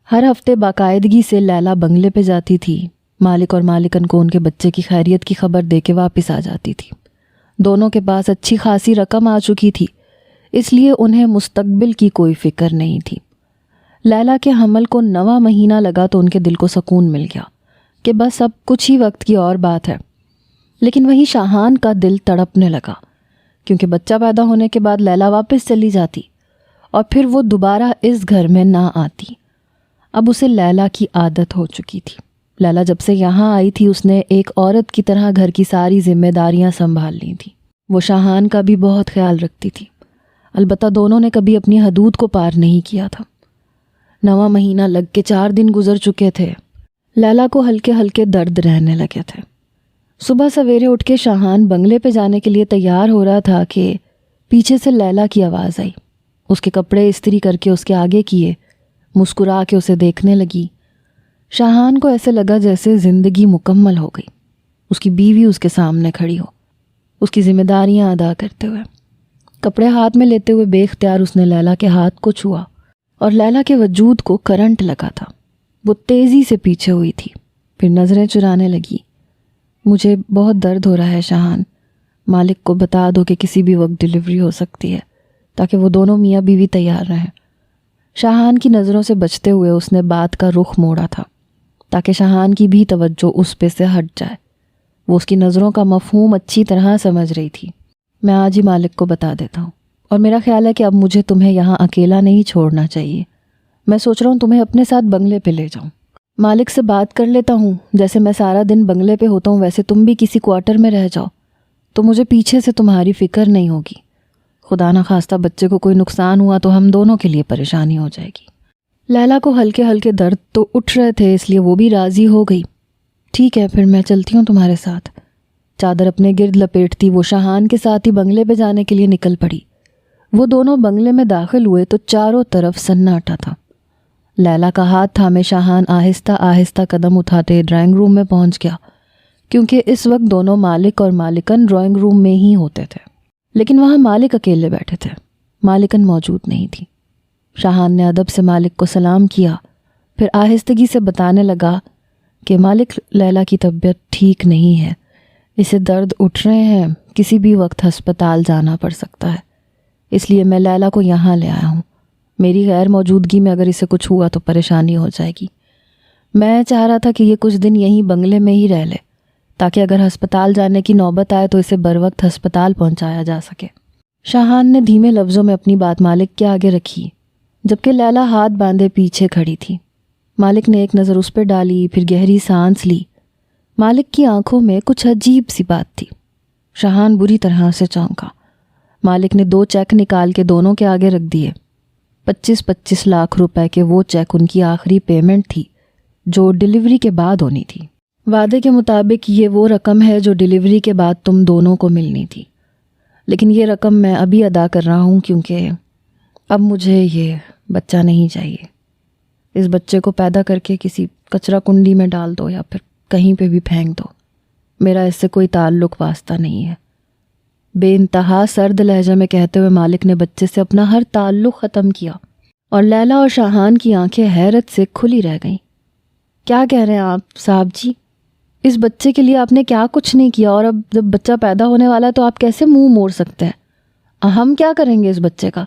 ہر ہفتے باقاعدگی سے لیلا بنگلے پہ جاتی تھی۔ مالک اور مالکن کو ان کے بچے کی خیریت کی خبر دے کے واپس آ جاتی تھی۔ دونوں کے پاس اچھی خاصی رقم آ چکی تھی، اس لیے انہیں مستقبل کی کوئی فکر نہیں تھی۔ لیلا کے حمل کو 9واں مہینہ لگا تو ان کے دل کو سکون مل گیا کہ بس اب کچھ ہی وقت کی اور بات ہے۔ لیکن وہیں شاہان کا دل تڑپنے لگا، کیونکہ بچہ پیدا ہونے کے بعد لیلا واپس چلی جاتی اور پھر وہ دوبارہ اس گھر میں نہ آتی۔ اب اسے لیلا کی عادت ہو چکی تھی۔ لیلا جب سے یہاں آئی تھی اس نے ایک عورت کی طرح گھر کی ساری ذمہ داریاں سنبھال لی تھیں۔ وہ شاہان کا بھی بہت خیال رکھتی تھی، البتہ دونوں نے کبھی اپنی حدود کو پار نہیں کیا تھا۔ 9واں مہینہ لگ کے 4 دن گزر چکے تھے۔ لیلا کو ہلکے ہلکے درد رہنے لگے تھے۔ صبح سویرے اٹھ کے شاہان بنگلے پہ جانے کے لیے تیار ہو رہا تھا کہ پیچھے سے لیلا کی آواز آئی۔ اس کے کپڑے استری کر کے اس کے آگے کیے، مسکرا کے اسے دیکھنے لگی۔ شاہان کو ایسے لگا جیسے زندگی مکمل ہو گئی، اس کی بیوی اس کے سامنے کھڑی ہو، اس کی ذمہ داریاں ادا کرتے ہوئے۔ کپڑے ہاتھ میں لیتے ہوئے بے اختیار اس نے لیلا کے ہاتھ کو چھوا اور لیلا کے وجود کو کرنٹ لگا تھا۔ وہ تیزی سے پیچھے ہوئی تھی، پھر نظریں چرانے لگی۔ مجھے بہت درد ہو رہا ہے شاہان، مالک کو بتا دو کہ کسی بھی وقت ڈیلیوری ہو سکتی ہے تاکہ وہ دونوں میاں بیوی تیار رہیں۔ شاہان کی نظروں سے بچتے ہوئے اس نے بات کا رخ موڑا تھا تاکہ شاہان کی بھی توجہ اس پہ سے ہٹ جائے۔ وہ اس کی نظروں کا مفہوم اچھی طرح سمجھ رہی تھی۔ میں آج ہی مالک کو بتا دیتا ہوں، اور میرا خیال ہے کہ اب مجھے تمہیں یہاں اکیلا نہیں چھوڑنا چاہیے۔ میں سوچ رہا ہوں تمہیں اپنے ساتھ بنگلے پہ لے جاؤں۔ مالک سے بات کر لیتا ہوں، جیسے میں سارا دن بنگلے پہ ہوتا ہوں ویسے تم بھی کسی کوارٹر میں رہ جاؤ، تو مجھے پیچھے سے تمہاری فکر نہیں ہوگی۔ خدا نہ خواستہ بچے کو کوئی نقصان ہوا تو ہم دونوں کے لیے پریشانی ہو جائے گی۔ لیلا کو ہلکے ہلکے درد تو اٹھ رہے تھے، اس لیے وہ بھی راضی ہو گئی۔ ٹھیک ہے، پھر میں چلتی ہوں تمہارے ساتھ۔ چادر اپنے گرد لپیٹتی وہ شاہان کے ساتھ ہی بنگلے پہ جانے کے لیے نکل پڑی۔ وہ دونوں بنگلے میں داخل ہوئے تو چاروں طرف سناٹا تھا۔ لیلا کا ہاتھ تھامے شاہان آہستہ آہستہ قدم اٹھاتے ڈرائنگ روم میں پہنچ گیا، کیونکہ اس وقت دونوں مالک اور مالکن ڈرائنگ روم میں ہی ہوتے تھے، لیکن وہاں مالک اکیلے بیٹھے تھے، مالکن موجود نہیں تھی۔ شاہان نے ادب سے مالک کو سلام کیا، پھر آہستگی سے بتانے لگا کہ مالک، لیلا کی طبیعت ٹھیک نہیں ہے، اسے درد اٹھ رہے ہیں، کسی بھی وقت ہسپتال جانا پڑ سکتا ہے، اس لیے میں لیلا کو یہاں لے آیا ہوں۔ میری غیر موجودگی میں اگر اسے کچھ ہوا تو پریشانی ہو جائے گی۔ میں چاہ رہا تھا کہ یہ کچھ دن یہیں بنگلے میں ہی رہ لے تاکہ اگر ہسپتال جانے کی نوبت آئے تو اسے بروقت ہسپتال پہنچایا جا سکے۔ شاہان نے دھیمے لفظوں میں اپنی بات مالک کے آگے رکھی، جبکہ لیلا ہاتھ باندھے پیچھے کھڑی تھی۔ مالک نے ایک نظر اس پہ ڈالی، پھر گہری سانس لی۔ مالک کی آنکھوں میں کچھ عجیب سی بات تھی۔ شاہان بری طرح سے چونکا۔ مالک نے 2 چیک نکال کے دونوں کے آگے رکھ دیے۔ 25-25 لاکھ روپے کے وہ چیک ان کی آخری پیمنٹ تھی جو ڈیلیوری کے بعد ہونی تھی۔ وعدے کے مطابق یہ وہ رقم ہے جو ڈیلیوری کے بعد تم دونوں کو ملنی تھی، لیکن یہ رقم میں ابھی ادا کر رہا ہوں کیونکہ اب مجھے یہ بچہ نہیں چاہیے۔ اس بچے کو پیدا کر کے کسی کچرا کنڈی میں ڈال دو یا پھر کہیں پہ بھی پھینک دو، میرا اس سے کوئی تعلق واسطہ نہیں ہے۔ بے انتہا سرد لہجے میں کہتے ہوئے مالک نے بچے سے اپنا ہر تعلق ختم کیا، اور لیلا اور شاہان کی آنکھیں حیرت سے کھلی رہ گئیں۔ کیا کہہ رہے ہیں آپ صاحب جی؟ اس بچے کے لیے آپ نے کیا کچھ نہیں کیا، اور اب جب بچہ پیدا ہونے والا ہے تو آپ کیسے منہ موڑ سکتے ہیں؟ ہم کیا کریں گے اس بچے کا؟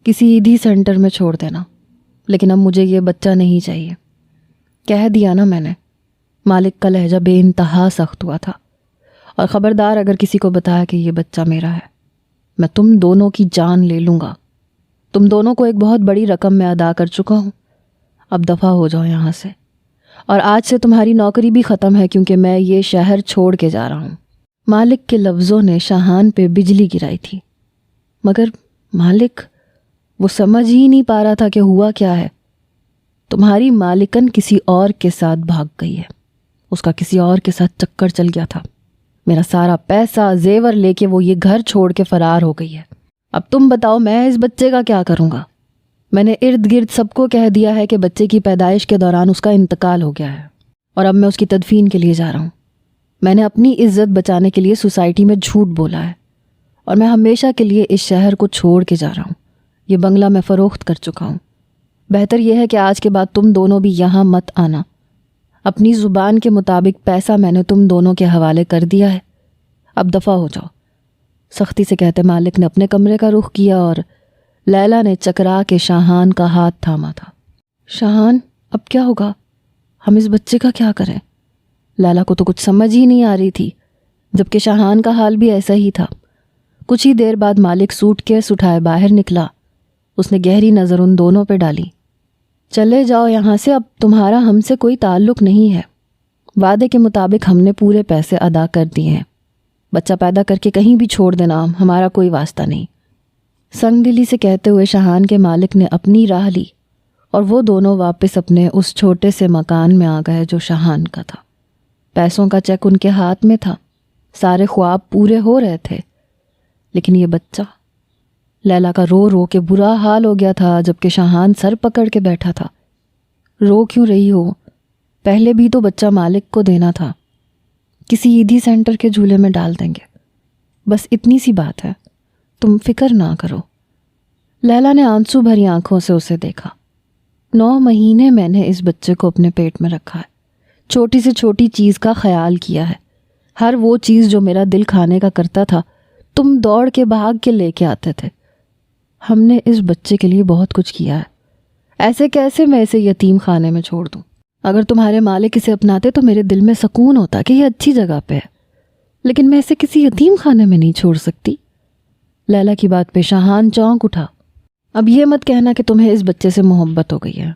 کسی عیدی سینٹر میں چھوڑ دینا، لیکن اب مجھے یہ بچہ نہیں چاہیے۔ کہہ دیا نا میں نے۔ مالک کا لہجہ بے انتہا سخت ہوا تھا۔ اور خبردار اگر کسی کو بتایا کہ یہ بچہ میرا ہے، میں تم دونوں کی جان لے لوں گا۔ تم دونوں کو ایک بہت بڑی رقم میں ادا کر چکا ہوں، اب دفع ہو جاؤ یہاں سے، اور آج سے تمہاری نوکری بھی ختم ہے کیونکہ میں یہ شہر چھوڑ کے جا رہا ہوں۔ مالک کے لفظوں نے شاہان پہ بجلی گرائی تھی، مگر مالک وہ سمجھ ہی نہیں پا رہا تھا کہ ہوا کیا ہے۔ تمہاری مالکن کسی اور کے ساتھ بھاگ گئی ہے، اس کا کسی اور کے ساتھ چکر چل گیا تھا۔ میرا سارا پیسہ زیور لے کے وہ یہ گھر چھوڑ کے فرار ہو گئی ہے۔ اب تم بتاؤ میں اس بچے کا کیا کروں گا؟ میں نے ارد گرد سب کو کہہ دیا ہے کہ بچے کی پیدائش کے دوران اس کا انتقال ہو گیا ہے، اور اب میں اس کی تدفین کے لیے جا رہا ہوں۔ میں نے اپنی عزت بچانے کے لیے سوسائٹی میں جھوٹ بولا ہے، اور میں ہمیشہ کے لیے اس شہر کو چھوڑ کے جا رہا ہوں۔ یہ بنگلہ میں فروخت کر چکا ہوں۔ بہتر یہ ہے کہ آج کے بعد تم دونوں بھی یہاں مت آنا۔ اپنی زبان کے مطابق پیسہ میں نے تم دونوں کے حوالے کر دیا ہے، اب دفع ہو جاؤ۔ سختی سے کہتے مالک نے اپنے کمرے کا رخ کیا اور لیلا نے چکرا کے شاہان کا ہاتھ تھاما تھا۔ شاہان اب کیا ہوگا؟ ہم اس بچے کا کیا کریں؟ لیلا کو تو کچھ سمجھ ہی نہیں آ رہی تھی، جبکہ شاہان کا حال بھی ایسا ہی تھا۔ کچھ ہی دیر بعد مالک سوٹ کیس اٹھائے باہر نکلا۔ اس نے گہری نظر ان دونوں پہ ڈالی۔ چلے جاؤ یہاں سے، اب تمہارا ہم سے کوئی تعلق نہیں ہے۔ وعدے کے مطابق ہم نے پورے پیسے ادا کر دیے ہیں۔ بچہ پیدا کر کے کہیں بھی چھوڑ دینا، ہمارا کوئی واسطہ نہیں۔ سنگ دلی سے کہتے ہوئے شاہان کے مالک نے اپنی راہ لی، اور وہ دونوں واپس اپنے اس چھوٹے سے مکان میں آ گئے جو شاہان کا تھا۔ پیسوں کا چیک ان کے ہاتھ میں تھا، سارے خواب پورے ہو رہے تھے، لیکن یہ بچہ، لیلا کا رو رو کے برا حال ہو گیا تھا، جبکہ شاہان سر پکڑ کے بیٹھا تھا۔ رو کیوں رہی ہو؟ پہلے بھی تو بچہ مالک کو دینا تھا، کسی عیدی سینٹر کے جھولے میں ڈال دیں گے، بس اتنی سی بات ہے، تم فکر نہ کرو۔ لیلا نے آنسو بھری آنکھوں سے اسے دیکھا۔ 9 مہینے میں نے اس بچے کو اپنے پیٹ میں رکھا ہے، چھوٹی سے چھوٹی چیز کا خیال کیا ہے۔ ہر وہ چیز جو میرا دل کھانے کا کرتا تھا تم دوڑ کے بھاگ کے لے کے آتے تھے۔ ہم نے اس بچے کے لیے بہت کچھ کیا ہے، ایسے کیسے میں اسے یتیم خانے میں چھوڑ دوں؟ اگر تمہارے مالک اسے اپناتے تو میرے دل میں سکون ہوتا کہ یہ اچھی جگہ پہ ہے، لیکن میں اسے کسی یتیم خانے میں نہیں چھوڑ سکتی۔ لیلا کی بات پہ شاہان چونک اٹھا۔ اب یہ مت کہنا کہ تمہیں اس بچے سے محبت ہو گئی ہے۔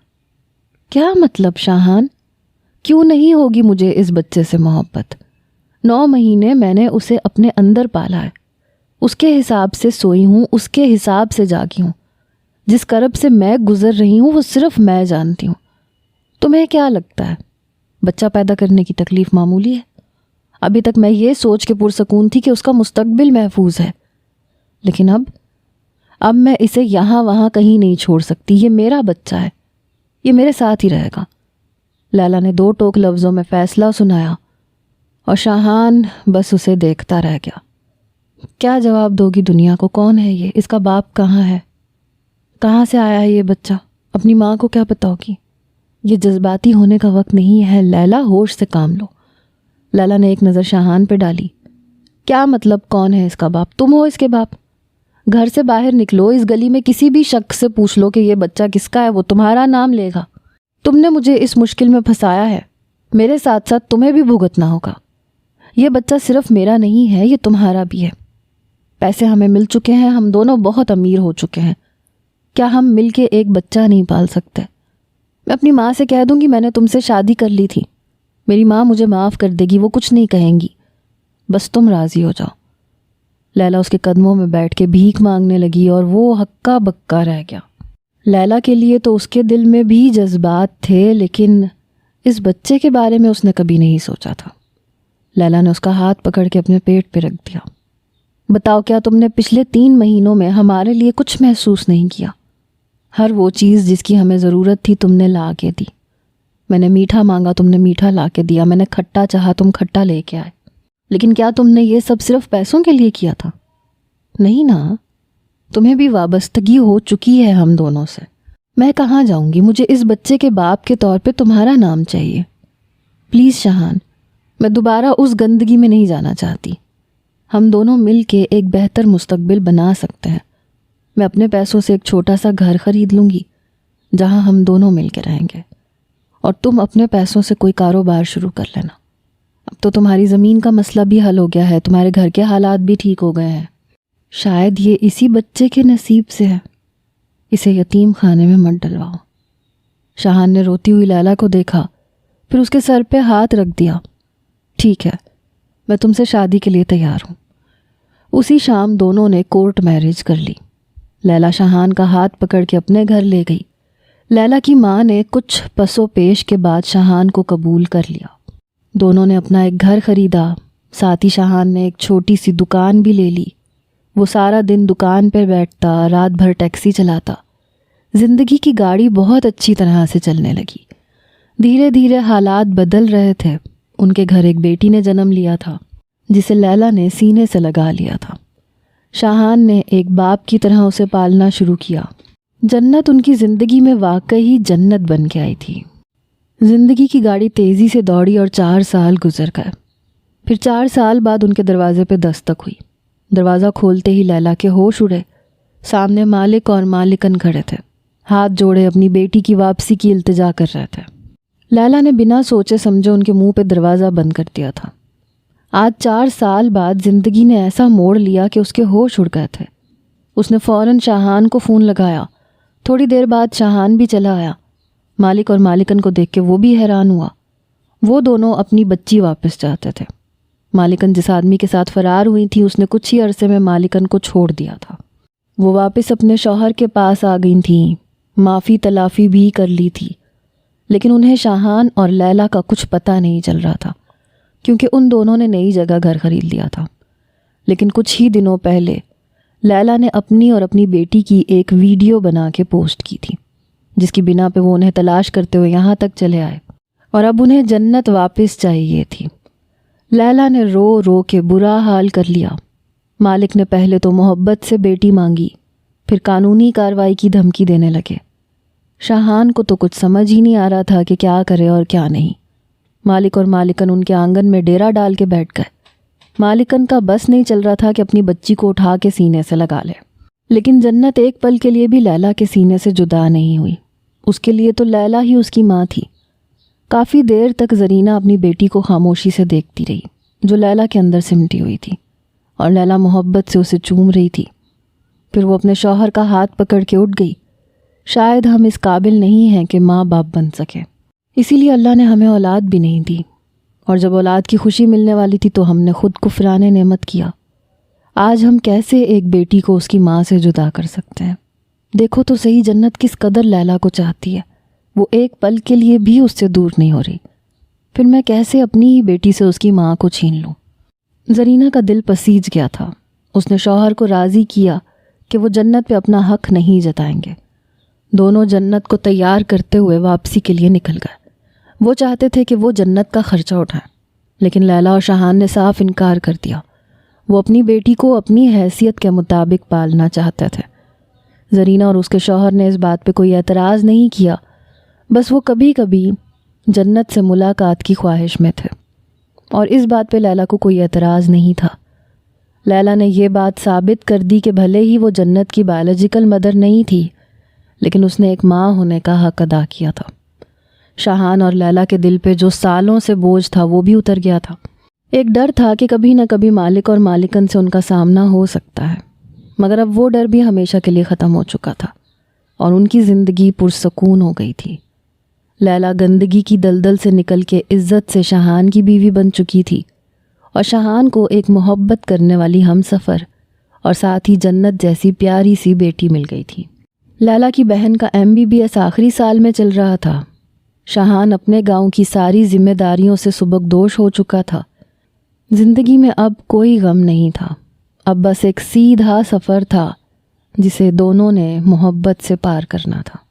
کیا مطلب شاہان؟ کیوں نہیں ہوگی مجھے اس بچے سے محبت؟ 9 مہینے میں نے اسے اپنے اندر پالا ہے، اس کے حساب سے سوئی ہوں، اس کے حساب سے جاگی ہوں۔ جس کرب سے میں گزر رہی ہوں وہ صرف میں جانتی ہوں۔ تمہیں کیا لگتا ہے بچہ پیدا کرنے کی تکلیف معمولی ہے؟ ابھی تک میں یہ سوچ کے پرسکون تھی کہ اس کا مستقبل محفوظ ہے، لیکن اب میں اسے یہاں وہاں کہیں نہیں چھوڑ سکتی۔ یہ میرا بچہ ہے، یہ میرے ساتھ ہی رہے گا۔ لیلا نے 2 ٹوک لفظوں میں فیصلہ سنایا، اور شاہان بس اسے دیکھتا رہ گیا۔ کیا جواب دوگی دنیا کو؟ کون ہے یہ؟ اس کا باپ کہاں ہے؟ کہاں سے آیا ہے یہ بچہ؟ اپنی ماں کو کیا بتاؤ گی؟ یہ جذباتی ہونے کا وقت نہیں ہے لیلا، ہوش سے کام لو۔ لیلا نے ایک نظر شاہان پہ ڈالی۔ کیا مطلب کون ہے اس کا باپ؟ تم ہو اس کے باپ؟ گھر سے باہر نکلو، اس گلی میں کسی بھی شخص سے پوچھ لو کہ یہ بچہ کس کا ہے، وہ تمہارا نام لے گا۔ تم نے مجھے اس مشکل میں پھنسایا ہے، میرے ساتھ ساتھ تمہیں بھی بھگتنا ہوگا۔ یہ بچہ صرف میرا نہیں ہے، یہ تمہارا بھی ہے۔ پیسے ہمیں مل چکے ہیں، ہم دونوں بہت امیر ہو چکے ہیں، کیا ہم مل کے ایک بچہ نہیں پال سکتے؟ میں اپنی ماں سے کہہ دوں گی میں نے تم سے شادی کر لی تھی، میری ماں مجھے معاف کر دے گی، وہ کچھ نہیں کہیں گی، بس تم راضی ہو جاؤ۔ لیلا اس کے قدموں میں بیٹھ کے بھیک مانگنے لگی اور وہ ہکا بکا رہ گیا۔ لیلا کے لیے تو اس کے دل میں بھی جذبات تھے، لیکن اس بچے کے بارے میں اس نے کبھی نہیں سوچا تھا۔ لیلا نے اس کا ہاتھ پکڑ کے اپنے پیٹ پہ رکھ دیا۔ بتاؤ، کیا تم نے پچھلے 3 مہینوں میں ہمارے لیے کچھ محسوس نہیں کیا؟ ہر وہ چیز جس کی ہمیں ضرورت تھی تم نے لا کے دی۔ میں نے میٹھا مانگا، تم نے میٹھا لا کے دیا۔ میں نے کھٹا چاہا، تم کھٹا لے کے آئے۔ لیکن کیا تم نے یہ سب صرف پیسوں کے لیے کیا تھا؟ نہیں نا، تمہیں بھی وابستگی ہو چکی ہے ہم دونوں سے۔ میں کہاں جاؤں گی؟ مجھے اس بچے کے باپ کے طور پہ تمہارا نام چاہیے۔ پلیز شاہان، میں دوبارہ اس گندگی میں نہیں جانا چاہتی۔ ہم دونوں مل کے ایک بہتر مستقبل بنا سکتے ہیں۔ میں اپنے پیسوں سے ایک چھوٹا سا گھر خرید لوں گی جہاں ہم دونوں مل کے رہیں گے، اور تم اپنے پیسوں سے کوئی کاروبار شروع کر لینا۔ اب تو تمہاری زمین کا مسئلہ بھی حل ہو گیا ہے، تمہارے گھر کے حالات بھی ٹھیک ہو گئے ہیں۔ شاید یہ اسی بچے کے نصیب سے ہے۔ اسے یتیم خانے میں مت ڈلواؤ۔ شاہان نے روتی ہوئی لیلا کو دیکھا، پھر اس کے سر پہ ہاتھ رکھ دیا۔ ٹھیک ہے، میں تم سے شادی کے لیے تیار ہوں۔ اسی شام دونوں نے کورٹ میرج کر لی۔ لیلا شاہان کا ہاتھ پکڑ کے اپنے گھر لے گئی۔ لیلا کی ماں نے کچھ پس و پیش کے بعد شاہان کو قبول کر لیا۔ دونوں نے اپنا ایک گھر خریدا، ساتھ ہی شاہان نے ایک چھوٹی سی دکان بھی لے لی۔ وہ سارا دن دکان پر بیٹھتا، رات بھر ٹیکسی چلاتا۔ زندگی کی گاڑی بہت اچھی طرح سے چلنے لگی۔ دھیرے دھیرے حالات بدل رہے تھے۔ ان کے گھر ایک بیٹی نے جنم لیا تھا جسے لیلا نے سینے سے لگا لیا تھا۔ شاہان نے ایک باپ کی طرح اسے پالنا شروع کیا۔ جنت ان کی زندگی میں واقعی جنت بن کے آئی تھی۔ زندگی کی گاڑی تیزی سے دوڑی اور 4 سال گزر گئے۔ پھر 4 سال بعد ان کے دروازے پہ دستک ہوئی۔ دروازہ کھولتے ہی لیلا کے ہوش اڑے۔ سامنے مالک اور مالکن کھڑے تھے، ہاتھ جوڑے اپنی بیٹی کی واپسی کی التجا کر رہے تھے۔ لیلا نے بنا سوچے سمجھے ان کے منہ پہ دروازہ بند کر دیا تھا۔ آج 4 سال بعد زندگی نے ایسا موڑ لیا کہ اس کے ہوش اڑ گئے تھے۔ اس نے فوراً شاہان کو فون لگایا۔ تھوڑی دیر بعد شاہان بھی چلا آیا۔ مالک اور مالکن کو دیکھ کے وہ بھی حیران ہوا۔ وہ دونوں اپنی بچی واپس چاہتے تھے۔ مالکن جس آدمی کے ساتھ فرار ہوئی تھی، اس نے کچھ ہی عرصے میں مالکن کو چھوڑ دیا تھا۔ وہ واپس اپنے شوہر کے پاس آ گئی تھیں، معافی تلافی بھی کر لی تھی، لیکن انہیں شاہان اور لیلا کا کچھ پتہ نہیں چل رہا تھا، کیونکہ ان دونوں نے نئی جگہ گھر خرید لیا تھا۔ لیکن کچھ ہی دنوں پہلے لیلا نے اپنی اور اپنی بیٹی کی ایک ویڈیو بنا کے پوسٹ کی تھی، جس کی بنا پہ وہ انہیں تلاش کرتے ہوئے یہاں تک چلے آئے، اور اب انہیں جنت واپس چاہیے تھی۔ لیلا نے رو رو کے برا حال کر لیا۔ مالک نے پہلے تو محبت سے بیٹی مانگی، پھر قانونی کارروائی کی دھمکی دینے لگے۔ شاہان کو تو کچھ سمجھ ہی نہیں آ رہا تھا کہ کیا کرے اور کیا نہیں۔ مالک اور مالکن ان کے آنگن میں ڈیرا ڈال کے بیٹھ گئے۔ مالکن کا بس نہیں چل رہا تھا کہ اپنی بچی کو اٹھا کے سینے سے لگا لے، لیکن جنت ایک پل کے لیے بھی لیلا کے سینے سے جدا نہیں ہوئی۔ اس کے لیے تو لیلا ہی اس کی ماں تھی۔ کافی دیر تک زرینہ اپنی بیٹی کو خاموشی سے دیکھتی رہی، جو لیلا کے اندر سمٹی ہوئی تھی، اور لیلا محبت سے اسے چوم رہی تھی۔ پھر وہ اپنے شوہر کا ہاتھ پکڑ کے اٹھ گئی۔ شاید ہم اس قابل نہیں ہیں کہ ماں باپ بن سکیں، اسی لیے اللہ نے ہمیں اولاد بھی نہیں دی، اور جب اولاد کی خوشی ملنے والی تھی تو ہم نے خود کفران نعمت کیا۔ آج ہم کیسے ایک بیٹی کو اس کی ماں سے جدا کر سکتے ہیں؟ دیکھو تو صحیح جنت کس قدر لیلا کو چاہتی ہے، وہ ایک پل کے لیے بھی اس سے دور نہیں ہو رہی۔ پھر میں کیسے اپنی ہی بیٹی سے اس کی ماں کو چھین لوں؟ زرینہ کا دل پسیج گیا تھا۔ اس نے شوہر کو راضی کیا کہ وہ جنت پہ اپنا حق نہیں جتائیں گے۔ دونوں جنت کو تیار کرتے ہوئے واپسی کے لیے نکل گئے۔ وہ چاہتے تھے کہ وہ جنت کا خرچہ اٹھائیں، لیکن لیلا اور شاہان نے صاف انکار کر دیا۔ وہ اپنی بیٹی کو اپنی حیثیت کے مطابق پالنا چاہتے تھے۔ زرینہ اور اس کے شوہر نے اس بات پہ کوئی اعتراض نہیں کیا، بس وہ کبھی کبھی جنت سے ملاقات کی خواہش میں تھے، اور اس بات پہ لیلا کو کوئی اعتراض نہیں تھا۔ لیلا نے یہ بات ثابت کر دی کہ بھلے ہی وہ جنت کی بایولوجیکل مدر نہیں تھی، لیکن اس نے ایک ماں ہونے کا حق ادا کیا تھا۔ شاہان اور لیلا کے دل پہ جو سالوں سے بوجھ تھا وہ بھی اتر گیا تھا۔ ایک ڈر تھا کہ کبھی نہ کبھی مالک اور مالکن سے ان کا سامنا ہو سکتا ہے، مگر اب وہ ڈر بھی ہمیشہ کے لیے ختم ہو چکا تھا، اور ان کی زندگی پرسکون ہو گئی تھی۔ لیلا گندگی کی دلدل سے نکل کے عزت سے شاہان کی بیوی بن چکی تھی اور شاہان کو ایک محبت کرنے والی ہم سفر اور ساتھ ہی جنت جیسی پیاری سی بیٹی مل گئی تھی۔ لیلا کی بہن کا MBBS آخری سال میں چل رہا تھا۔ شاہان اپنے گاؤں کی ساری ذمہ داریوں سے سبکدوش ہو چکا تھا۔ زندگی میں اب کوئی غم نہیں تھا، اب بس ایک سیدھا سفر تھا جسے دونوں نے محبت سے پار کرنا تھا۔